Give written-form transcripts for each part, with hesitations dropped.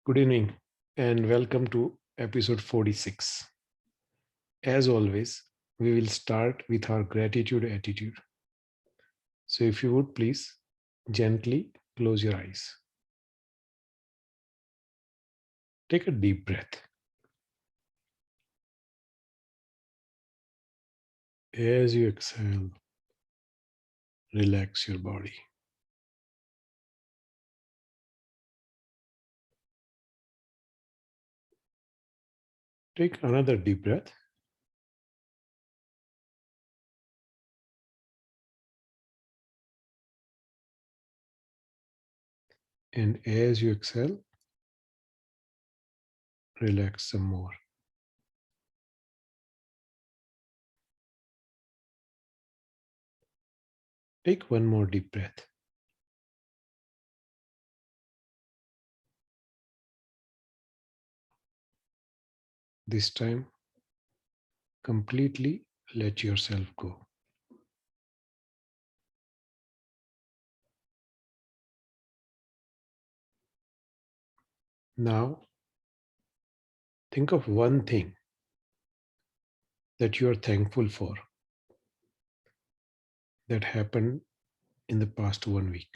Good evening and welcome to episode 46. As always, we will start with our gratitude attitude. So, if you would please gently close your eyes. Take a deep breath. As you exhale, relax your body. Take another deep breath. And as you exhale, relax some more. Take one more deep breath. This time, completely let yourself go. Now, think of one thing that you are thankful for that happened in the past 1 week.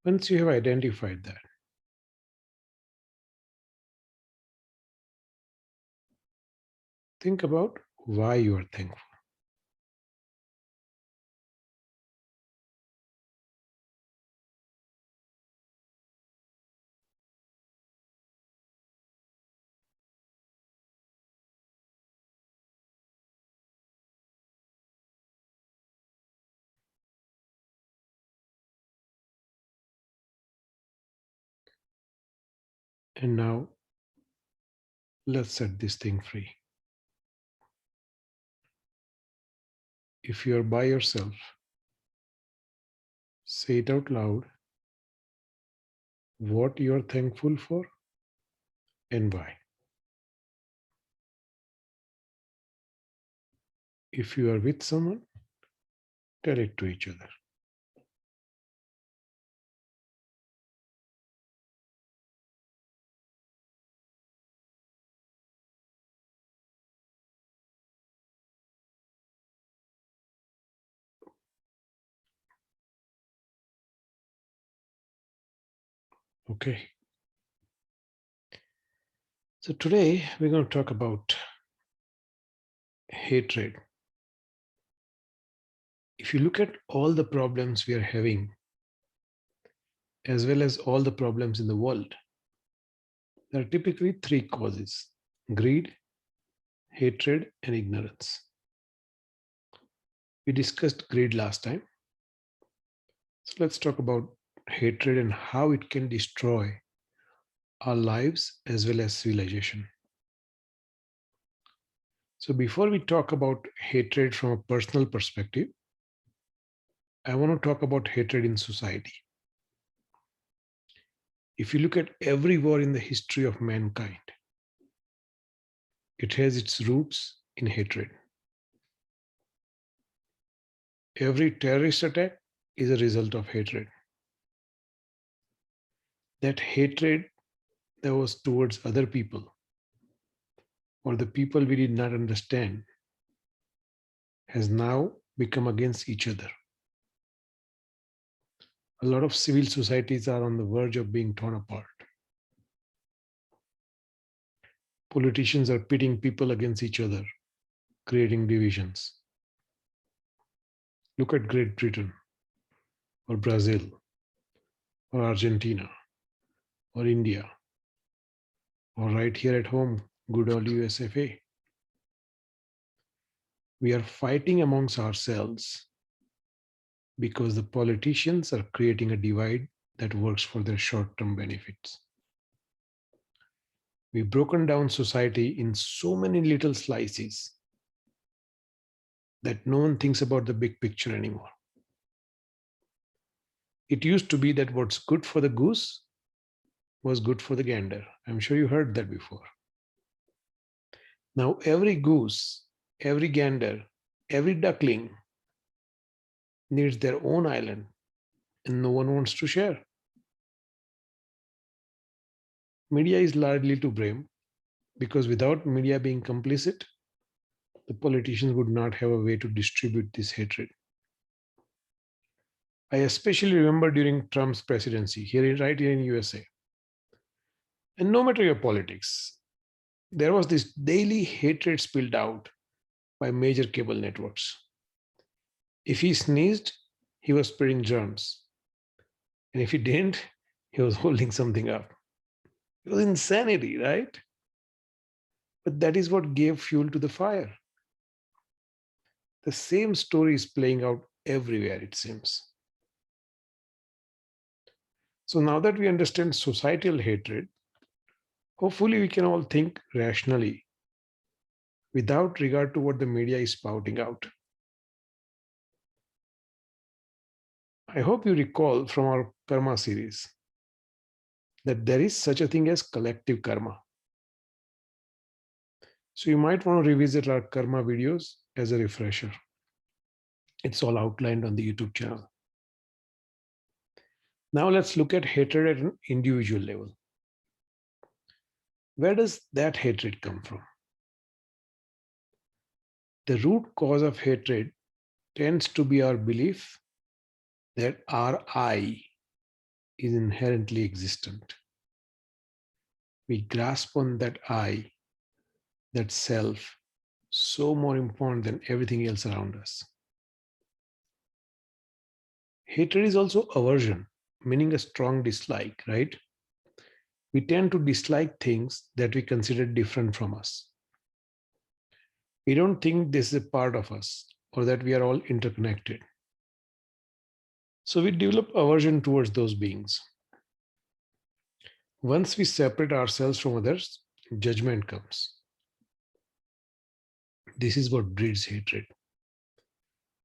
Once you have identified that, think about why you are thankful. And now let's set this thing free. If you are by yourself, say it out loud what you are thankful for and why. If you are with someone, tell it to each other. Okay. So today we're going to talk about hatred. If you look at all the problems we are having, as well as all the problems in the world, there are typically three causes: greed, hatred, and ignorance. We discussed greed last time. So let's talk about hatred and how it can destroy our lives as well as civilization. So, before we talk about hatred from a personal perspective, I want to talk about hatred in society. If you look at every war in the history of mankind, it has its roots in hatred. Every terrorist attack is a result of hatred. That hatred that was towards other people or the people we did not understand has now become against each other. A lot of civil societies are on the verge of being torn apart. Politicians are pitting people against each other, creating divisions. Look at Great Britain, or Brazil, or Argentina, or India, or right here at home, good old USFA. We are fighting amongst ourselves because the politicians are creating a divide that works for their short term benefits. We've broken down society in so many little slices that no one thinks about the big picture anymore. It used to be that what's good for the goose was good for the gander. I'm sure you heard that before. Now, every goose, every gander, every duckling needs their own island, and no one wants to share. Media is largely to blame because without media being complicit, the politicians would not have a way to distribute this hatred. I especially remember during Trump's presidency, right here in USA. And no matter your politics, there was this daily hatred spilled out by major cable networks. If he sneezed, he was spreading germs. And if he didn't, he was holding something up. It was insanity, right? But that is what gave fuel to the fire. The same story is playing out everywhere, it seems. So now that we understand societal hatred, hopefully we can all think rationally without regard to what the media is spouting out. I hope you recall from our karma series that there is such a thing as collective karma. So you might want to revisit our karma videos as a refresher. It's all outlined on the YouTube channel. Now let's look at hatred at an individual level. Where does that hatred come from? The root cause of hatred tends to be our belief that our I is inherently existent. We grasp on that I, that self, so more important than everything else around us. Hatred is also aversion, meaning a strong dislike, right? We tend to dislike things that we consider different from us. We don't think this is a part of us or that we are all interconnected. So we develop aversion towards those beings. Once we separate ourselves from others, judgment comes. This is what breeds hatred.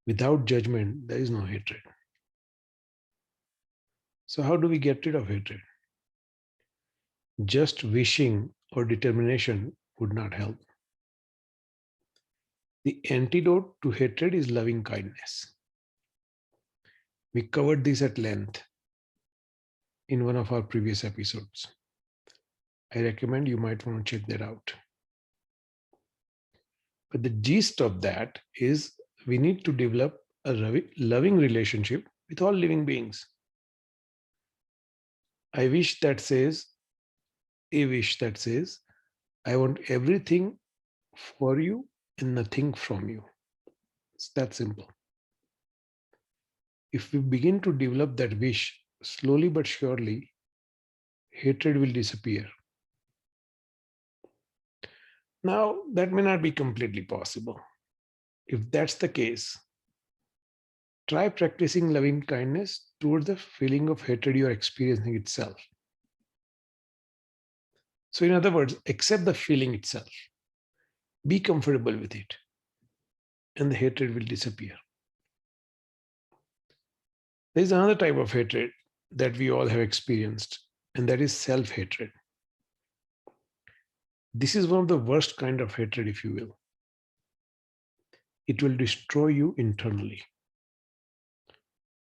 Without judgment, there is no hatred. So, how do we get rid of hatred? Just wishing or determination would not help. The antidote to hatred is loving kindness. We covered this at length in one of our previous episodes. I recommend you might want to check that out. But the gist of that is we need to develop a loving relationship with all living beings. I wish that says, a wish that says, I want everything for you and nothing from you. It's that simple. If we begin to develop that wish slowly but surely, hatred will disappear. Now, that may not be completely possible. If that's the case, try practicing loving kindness towards the feeling of hatred you are experiencing itself. So, in other words, accept the feeling itself, be comfortable with it, and the hatred will disappear. There is another type of hatred that we all have experienced, and that is self hatred. This is one of the worst kind of hatred, if you will. It will destroy you internally.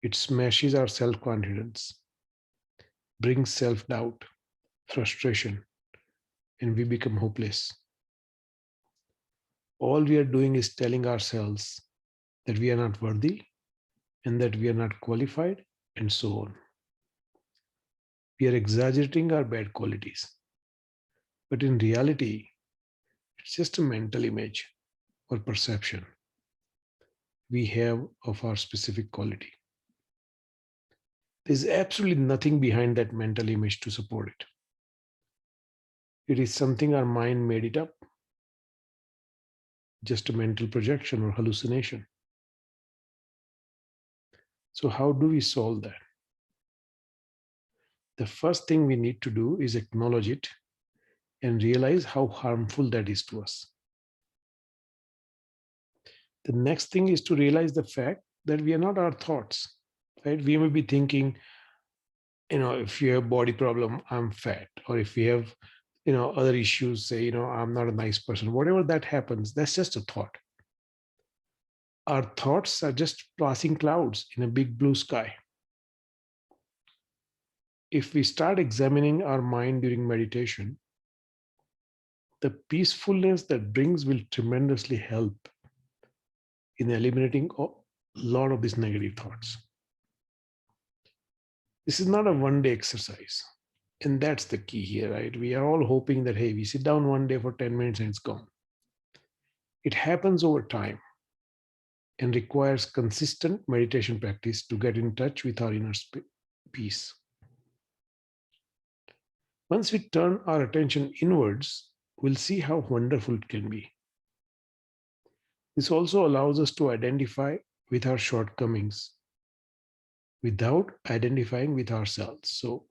It smashes our self confidence, brings self doubt, frustration, and we become hopeless. All we are doing is telling ourselves that we are not worthy and that we are not qualified, and so on. We are exaggerating our bad qualities. But in reality, it's just a mental image or perception we have of our specific quality. There's absolutely nothing behind that mental image to support it. It is something our mind made it up, just a mental projection or hallucination. So, how do we solve that? The first thing we need to do is acknowledge it and realize how harmful that is to us. The next thing is to realize the fact that we are not our thoughts. right? We may be thinking, if you have body problem, I'm fat, or if we have, other issues, say, I'm not a nice person, whatever that happens, that's just a thought. Our thoughts are just passing clouds in a big blue sky. If we start examining our mind during meditation, the peacefulness that brings will tremendously help in eliminating a lot of these negative thoughts. This is not a one day exercise. And that's the key here, right? We are all hoping that, hey, we sit down one day for 10 minutes and it's gone. It happens over time and requires consistent meditation practice to get in touch with our inner peace. Once we turn our attention inwards, we'll see how wonderful it can be. This also allows us to identify with our shortcomings without identifying with ourselves. So,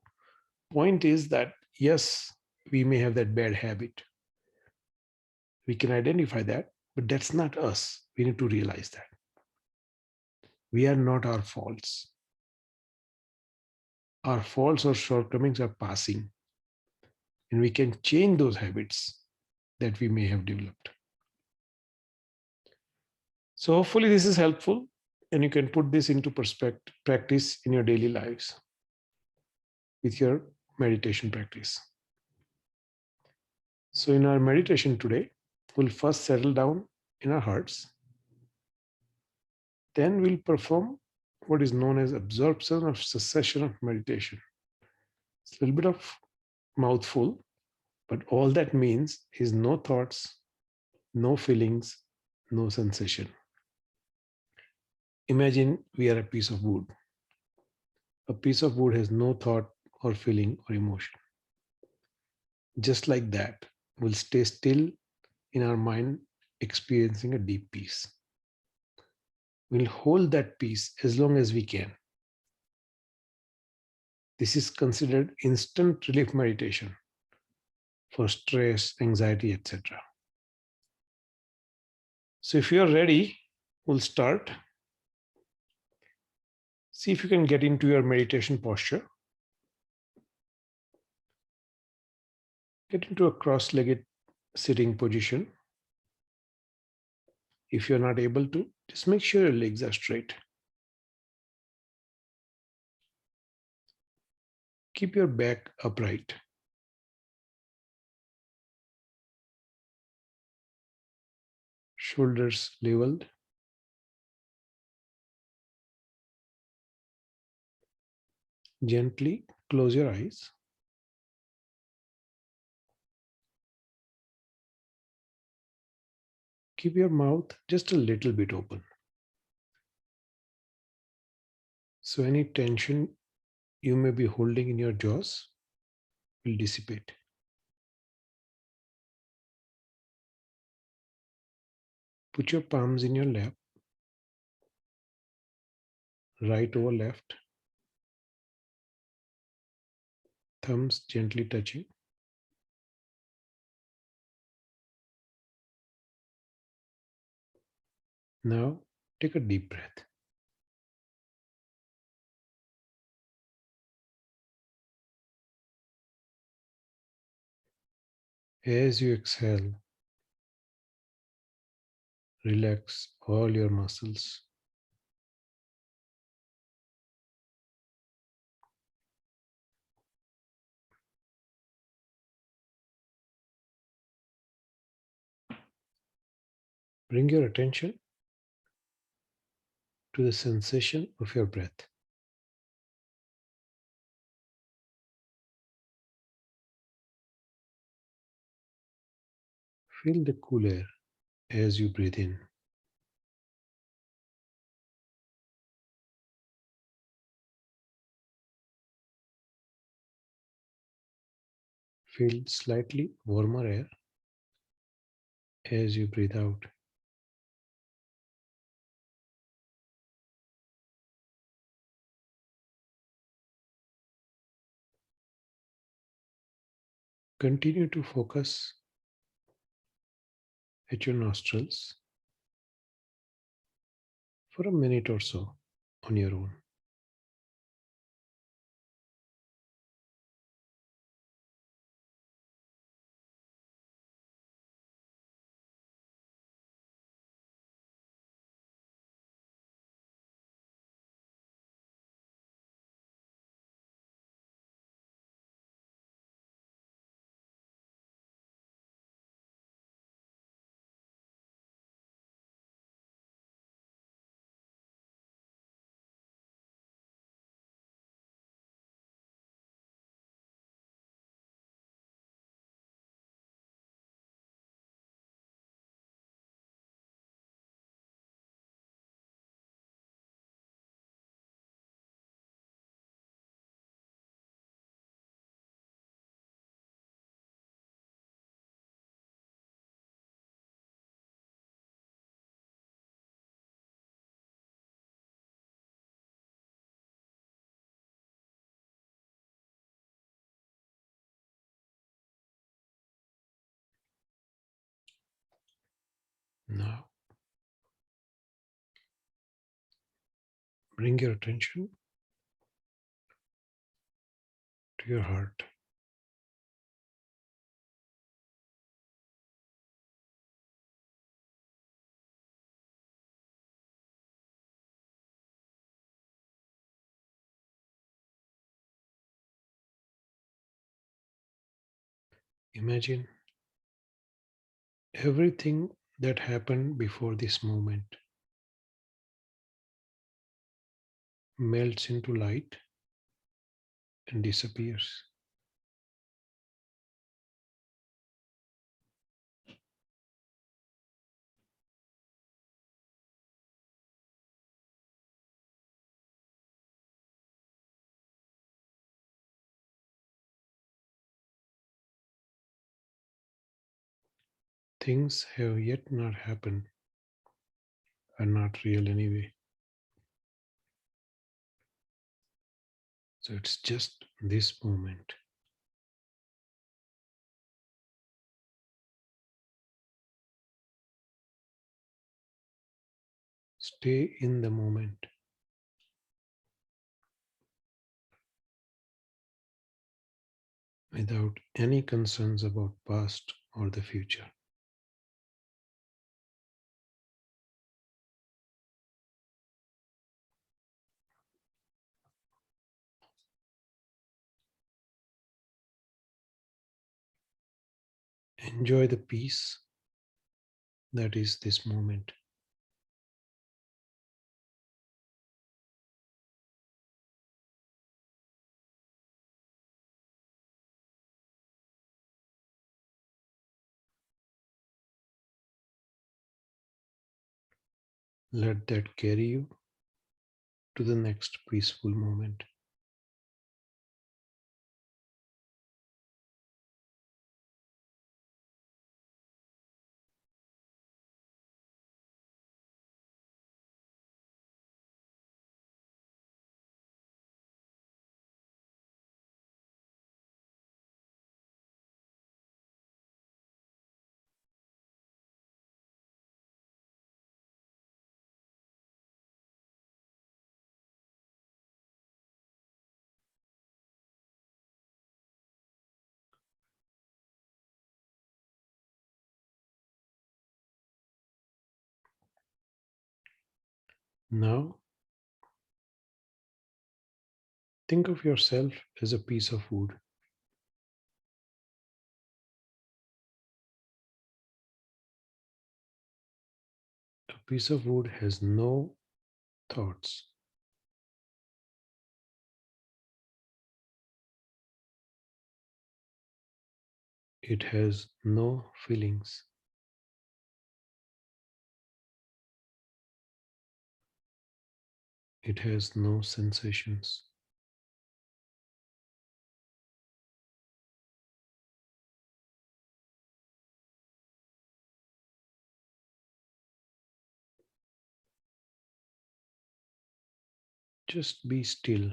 point is that yes, we may have that bad habit. We can identify that, but that's not us. We need to realize that. We are not our faults. Our faults or shortcomings are passing, and we can change those habits that we may have developed. So, hopefully, this is helpful, and you can put this into practice in your daily lives with your meditation practice. So, in our meditation today, we'll first settle down in our hearts. Then we'll perform what is known as absorption of cessation of meditation. It's a little bit of mouthful, but all that means is no thoughts, no feelings, no sensation. Imagine we are a piece of wood. A piece of wood has no thought or feeling or emotion. Just like that, we'll stay still in our mind, experiencing a deep peace. We'll hold that peace as long as we can. This is considered instant relief meditation for stress, anxiety, etc. So if you're ready, we'll start. See if you can get into your meditation posture. Get into a cross-legged sitting position. If you're not able to, just make sure your legs are straight. Keep your back upright. Shoulders leveled. Gently close your eyes. Keep your mouth just a little bit open. So any tension you may be holding in your jaws will dissipate. Put your palms in your lap, right over left, thumbs gently touching. Now take a deep breath. As you exhale, relax all your muscles. Bring your attention to the sensation of your breath. Feel the cool air as you breathe in. Feel slightly warmer air as you breathe out. Continue to focus at your nostrils for a minute or so on your own. Now, bring your attention to your heart. Imagine everything that happened before this moment melts into light and disappears. Things have yet not happened, are not real anyway. So it's just this moment. Stay in the moment without any concerns about past or the future. Enjoy the peace that is this moment. Let that carry you to the next peaceful moment. Now, think of yourself as a piece of wood. A piece of wood has no thoughts, it has no feelings, it has no sensations. Just be still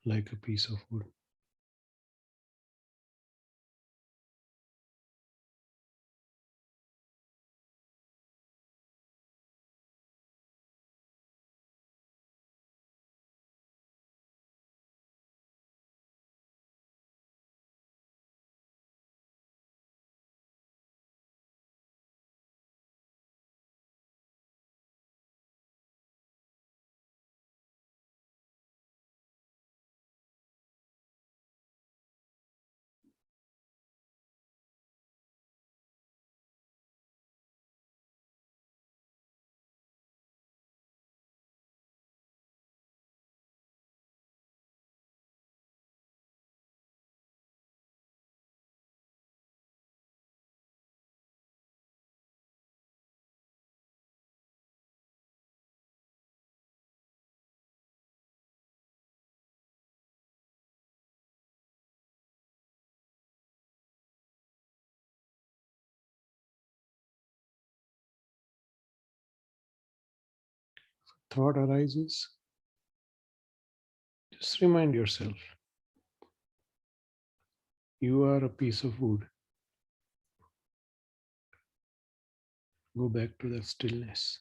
like a piece of wood. Thought arises, just remind yourself you are a piece of wood. Go back to that stillness.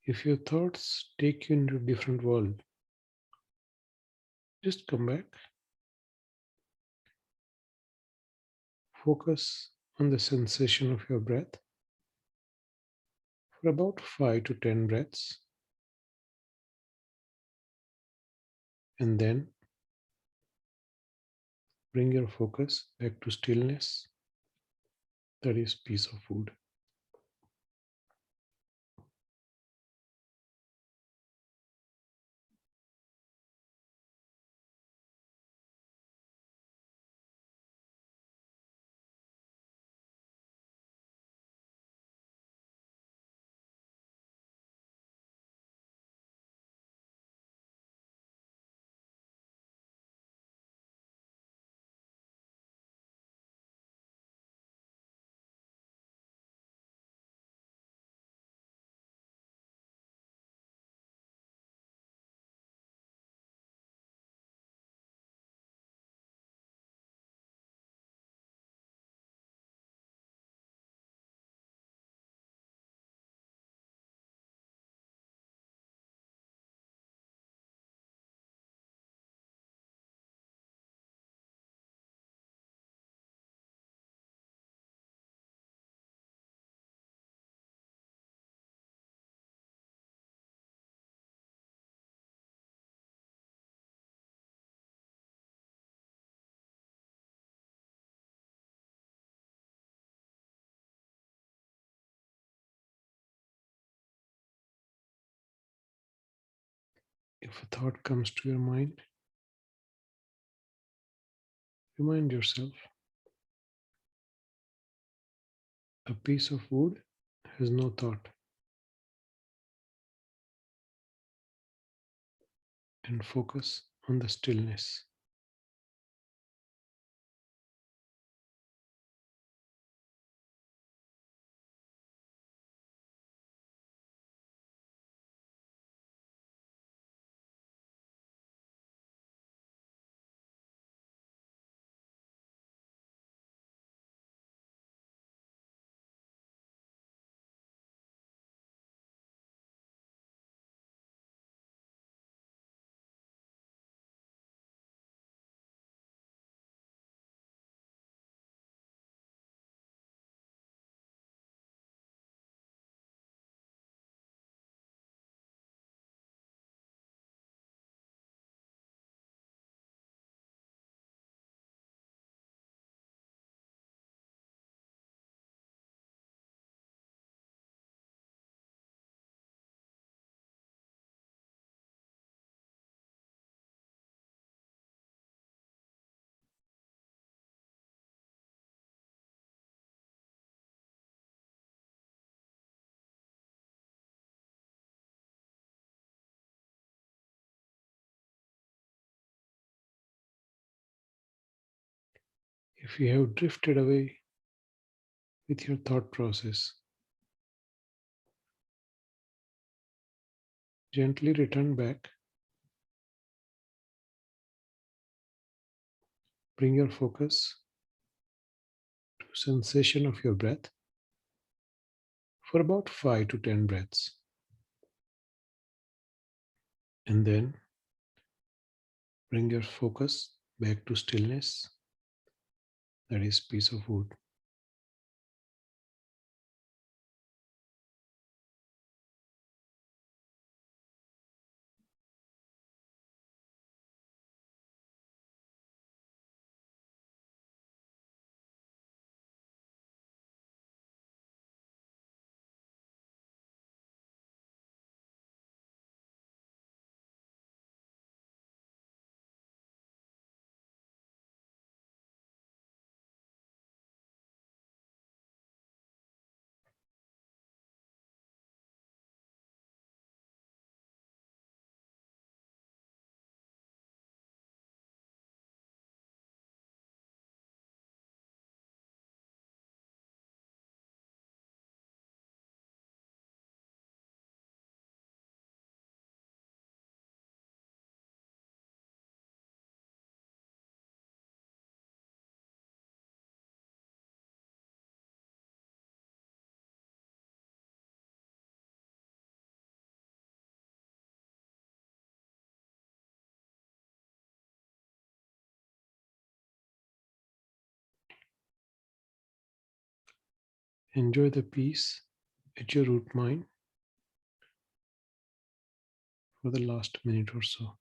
If your thoughts take you into a different world, just come back. Focus on the sensation of your breath for about 5 to 10 breaths, and then bring your focus back to stillness, that is, piece of food. If a thought comes to your mind, remind yourself a piece of wood has no thought, and focus on the stillness. If you have drifted away with your thought process, gently return back. Bring your focus to sensation of your breath for about 5 to 10 breaths. And then bring your focus back to stillness, that is piece of wood. Enjoy the peace at your root mind for the last minute or so.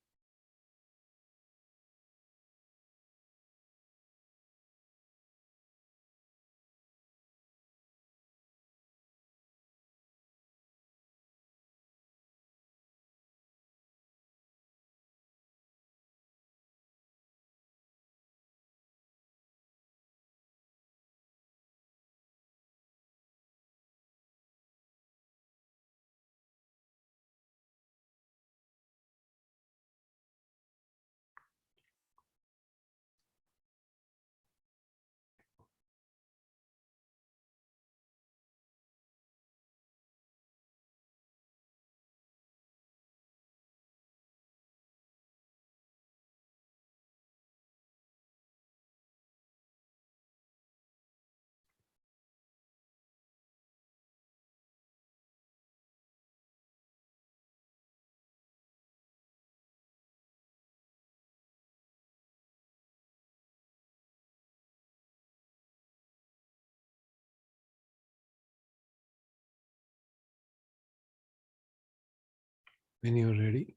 When you're ready,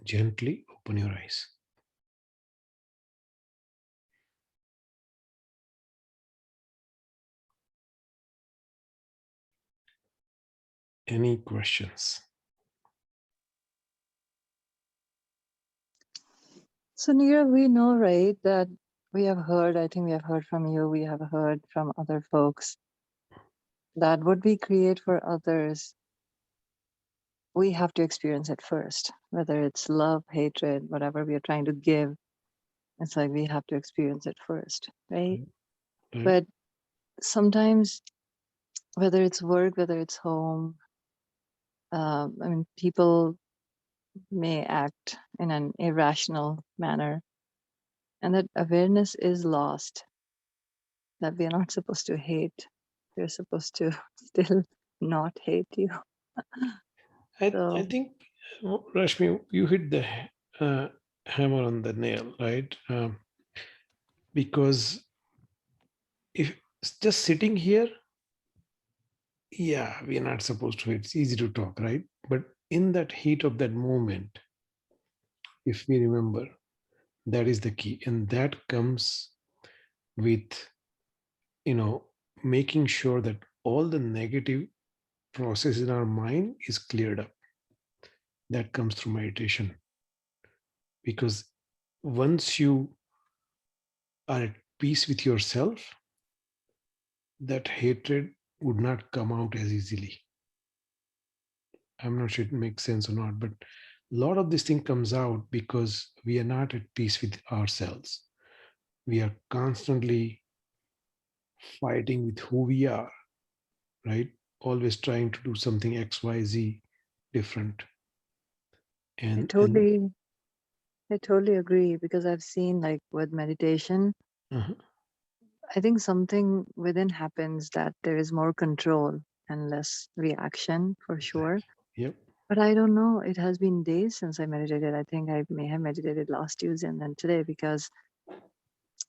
gently open your eyes. Any questions? So, Neera, we know, right, that we have heard, I think we have heard from you, we have heard from other folks that what we create for others, we have to experience it first, whether it's love, hatred, whatever we are trying to give. It's like we have to experience it first, right? Right? But sometimes, whether it's work, whether it's home, I mean, people may act in an irrational manner, and that awareness is lost, that we are not supposed to hate. We're supposed to still not hate you. I So think, Rashmi, you hit the uh, hammer on the nail, right? Because if just sitting here, yeah, we're not supposed to. It's easy to talk, right? But in that heat of that moment, if we remember, that is the key. And that comes with, you know, making sure that all the negative process in our mind is cleared up. That comes through meditation. Because once you are at peace with yourself, that hatred would not come out as easily. I'm not sure it makes sense or not, but a lot of this thing comes out because we are not at peace with ourselves. We are constantly fighting with who we are, right? Always trying to do something XYZ different. I And totally, I totally agree, because I've seen, like, with meditation, uh I think something within happens that there is more control. and less reaction for sure. Exactly. Yep. But I don't know. It has been days since I meditated. I think I may have meditated last Tuesday and then today, because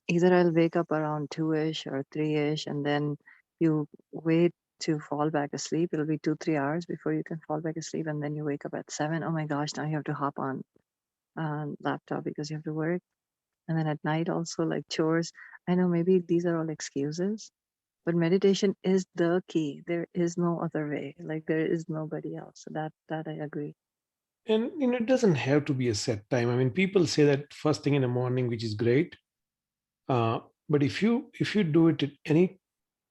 either I'll wake up around 2-ish or 3-ish, and then you wait to fall back asleep. It'll be 2-3 hours before you can fall back asleep, and then you wake up at 7. Oh my gosh, now you have to hop on laptop because you have to work. And then at night also, like chores. I know maybe these are all excuses, but meditation is the key. There is no other way. Like there is nobody else. So that I agree. And it doesn't have to be a set time. I mean, people say that first thing in the morning, which is great. Uh, but if you do it at any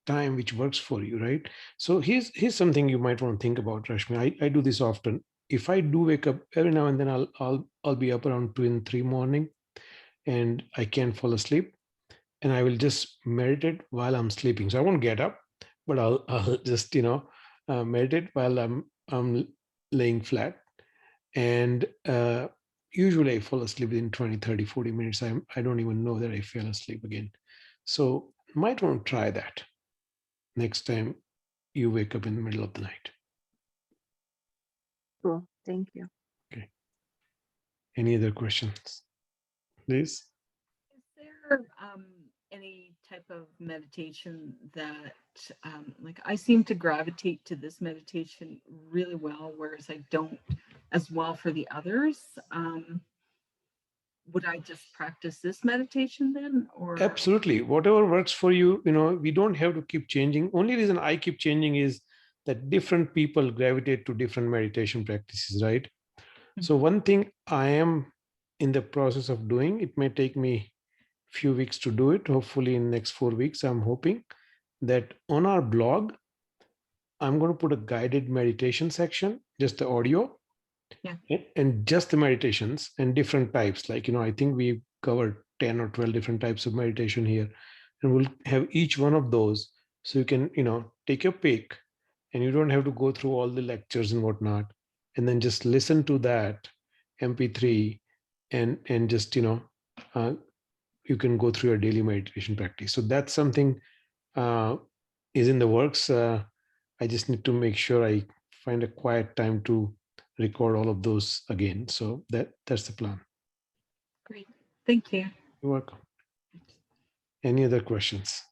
time which works for you, right? So here's something you might want to think about, Rashmi. I do this often. If I do wake up every now and then, I'll be up around 2 and 3 morning, and I can't fall asleep, and I will just meditate while I'm sleeping. So I won't get up, but I'll just meditate while I'm laying flat, and usually I fall asleep within 20, 30, 40 minutes. I don't even know that I fell asleep again. So might want to try that next time you wake up in the middle of the night. Cool. Thank you. Okay. Any other questions, please? Is there any type of meditation that, like, I seem to gravitate to this meditation really well, whereas I don't as well for the others? Would I just practice this meditation then, or? Absolutely. Whatever works for you, we don't have to keep changing. Only reason I keep changing is that different people gravitate to different meditation practices, right? So Mhm. one thing I am in the process of doing, it may take me few weeks to do it. Hopefully in next 4 weeks, I'm hoping that on our blog, I'm going to put a guided meditation section, just the audio, Yeah. and just the meditations and different types. Like, I think we covered 10 or 12 different types of meditation here, and we'll have each one of those. So you can, take your pick, and you don't have to go through all the lectures and whatnot, and then just listen to that MP3, and just, uh, you can go through your daily meditation practice. So that's something uh, is in the works. I just need to make sure I find a quiet time to record all of those again. So that's the plan. Great. Thank you. You're welcome. Any other questions?